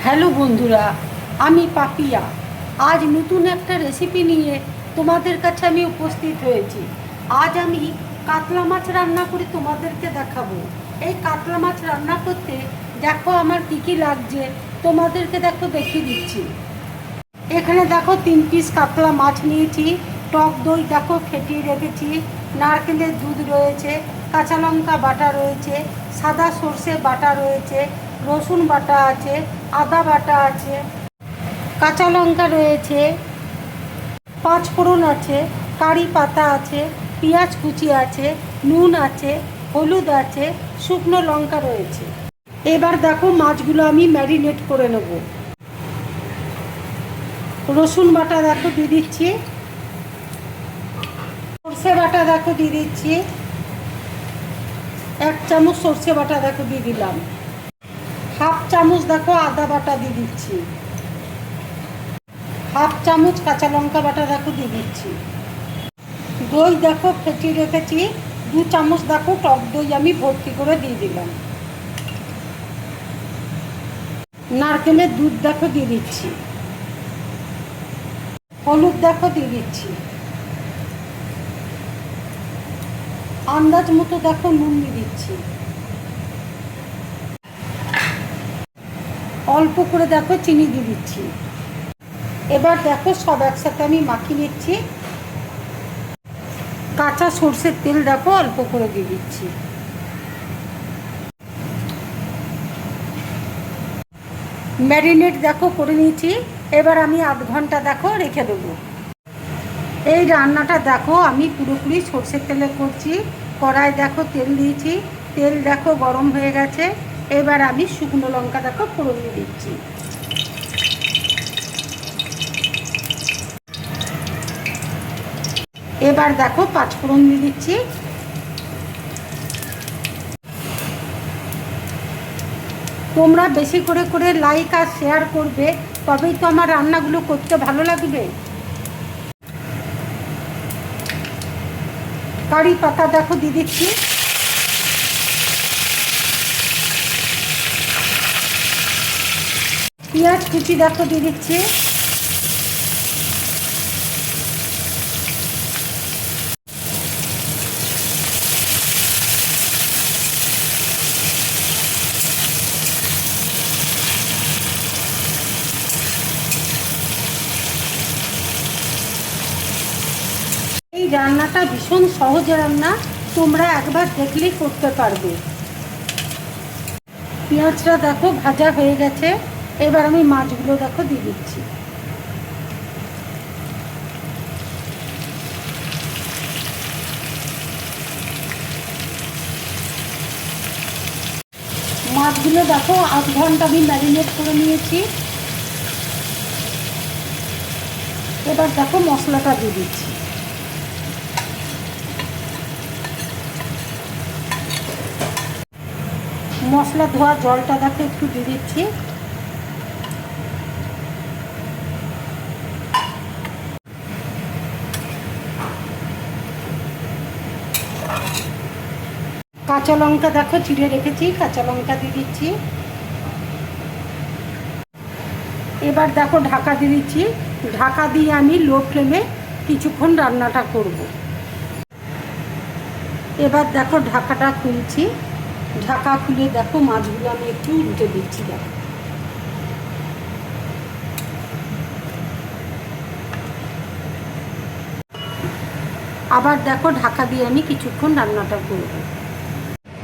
Hello বন্ধুরা, আমি পাপিয়া। আজ নতুন একটা রেসিপি নিয়ে তোমাদের কাছে আমি উপস্থিত হয়েছি। আজ আমি কাতলা মাছ রান্না করে তোমাদেরকে দেখাবো। এই কাতলা মাছ রান্না করতে দেখো আমার কী কী লাগছে, তোমাদেরকে দেখো দেখিয়ে দিচ্ছি। এখানে দেখো 3 পিস কাতলা মাছ নিয়েছি, টক দই দেখো ফেটিয়ে রেখেছি, নারকেলের দুধ রয়েছে, কাঁচা লঙ্কা বাটা রয়েছে, সাদা সর্ষে বাটা রয়েছে, রসুন বাটা আছে, আদা বাটা আছে, কাঁচা লঙ্কা রয়েছে, 5 ফোড়ন আছে, কারি পাতা আছে, পেঁয়াজ কুচি আছে, নুন আছে, হলুদ আছে, শুকনো লঙ্কা রয়েছে। এবার দেখো মাছগুলো আমি ম্যারিনেট করে নেব। রসুন বাটা দেখো দিয়ে দিচ্ছি, সর্ষে বাটা দেখো দিয়ে দিচ্ছি, 1 চামচ সর্ষে বাটা দেখো দিয়ে দিলাম, 1/2 চামচ দেখো আদা বাটা দিয়ে দিচ্ছি, 1/2 চামচ কাঁচা লঙ্কা বাটা দেখো দিয়ে দিচ্ছি। দই দেখো ফেটিয়ে রেখেছি, 2 চামচ দেখো টক দই আমি ভর্তি করে দিয়ে দিলাম। নারকেলের দুধ দেখো দিয়ে দিচ্ছি, হলুদ দেখো দিয়ে দিচ্ছি, আন্দাজ মতো দেখো নুন দিয়ে দিচ্ছি, অল্প করে দেখো চিনি দিয়ে দিচ্ছি। এবার দেখো সব একসাথে আমি মাখিয়ে নিচ্ছি। কাঁচা সর্ষের তেল দেখো অল্প করে দিয়ে দিচ্ছি। ম্যারিনেট দেখো করে নিয়েছি। এবার আমি 8 ঘন্টা দেখো রেখে দেবো। এই রান্নাটা দেখো আমি পুরোপুরি সর্ষের তেলে করছি। কড়াই দেখো তেল দিয়েছি, তেল দেখো গরম হয়ে গেছে। এবার আমি শুকনো লঙ্কা দেখো ফোড়ন দিয়ে দিচ্ছি। এবার দেখো 5 ফোড়ন দিয়ে দিচ্ছি। তোমরা বেশি করে করে লাইক আর শেয়ার করবে, তবেই তো আমার রান্নাগুলো করতে ভালো লাগবে। কারি পাতা দেখো দিয়ে দিচ্ছি, পেঁয়াজ কুচি দেখো দিয়ে দিচ্ছি, এই রান্নাটা ভীষণ সহজ রান্না, তোমরা একবার দেখলেই করতে পারবে। পেঁয়াজটা দেখো ভাজা হয়ে গেছে। এবার আমি মাছগুলো দেখো দিয়ে দিচ্ছি। মাছগুলো দেখো 8 ঘন্টা আমি ম্যারিনেট করে নিয়েছি। এবার দেখো মশলাটা দিয়ে দিচ্ছি। মশলা ধোয়া জলটা দেখো একটু দিয়ে দিচ্ছি। কাঁচা লঙ্কা দেখো চিড়ে রেখেছি, কাঁচা লঙ্কা দিয়ে দিচ্ছি। এবার দেখো ঢাকা দিয়ে দিচ্ছি। ঢাকা দিয়ে আমি লো ফ্লেমে কিছুক্ষণ রান্নাটা করব। এবার দেখো ঢাকাটা খুলছি। ঢাকা খুলে দেখো মাছগুলো আমি একটু উল্টে দিচ্ছি। দেখো আবার দেখো ঢাকা দিয়ে আমি কিছুক্ষণ রান্নাটা করব।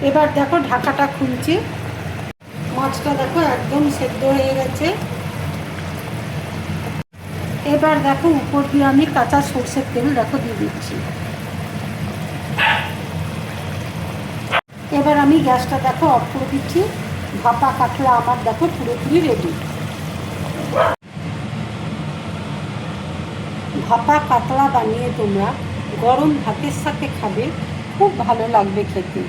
এবার দেখো ঢাকাটা খুলছি। মাছটা দেখো একদম সেদ্ধ হয়ে গেছে। এবার দেখো উপর দিয়ে আমি কাঁচা সর্ষের তেল দেখো দিয়ে দিচ্ছি। এবার আমি গ্যাসটা দেখো অফ করে দিচ্ছি। ভাপা কাতলা আমার দেখো পুরোপুরি রেডি। ভাপা কাতলা বানিয়ে তোমরা গরম ভাতের সাথে খাবে, খুব ভালো লাগবে খেতে।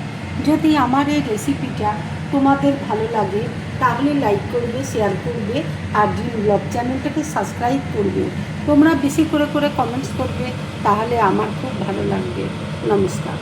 যদি আমার এই রেসিপিটা তোমাদের ভালো লাগে তাহলে লাইক করবে, শেয়ার করবে, আর ড্রিম ব্লগ চ্যানেলটাকে সাবস্ক্রাইব করবে। তোমরা বেশি করে করে কমেন্টস করবে, তাহলে আমার খুব ভালো লাগবে। নমস্কার।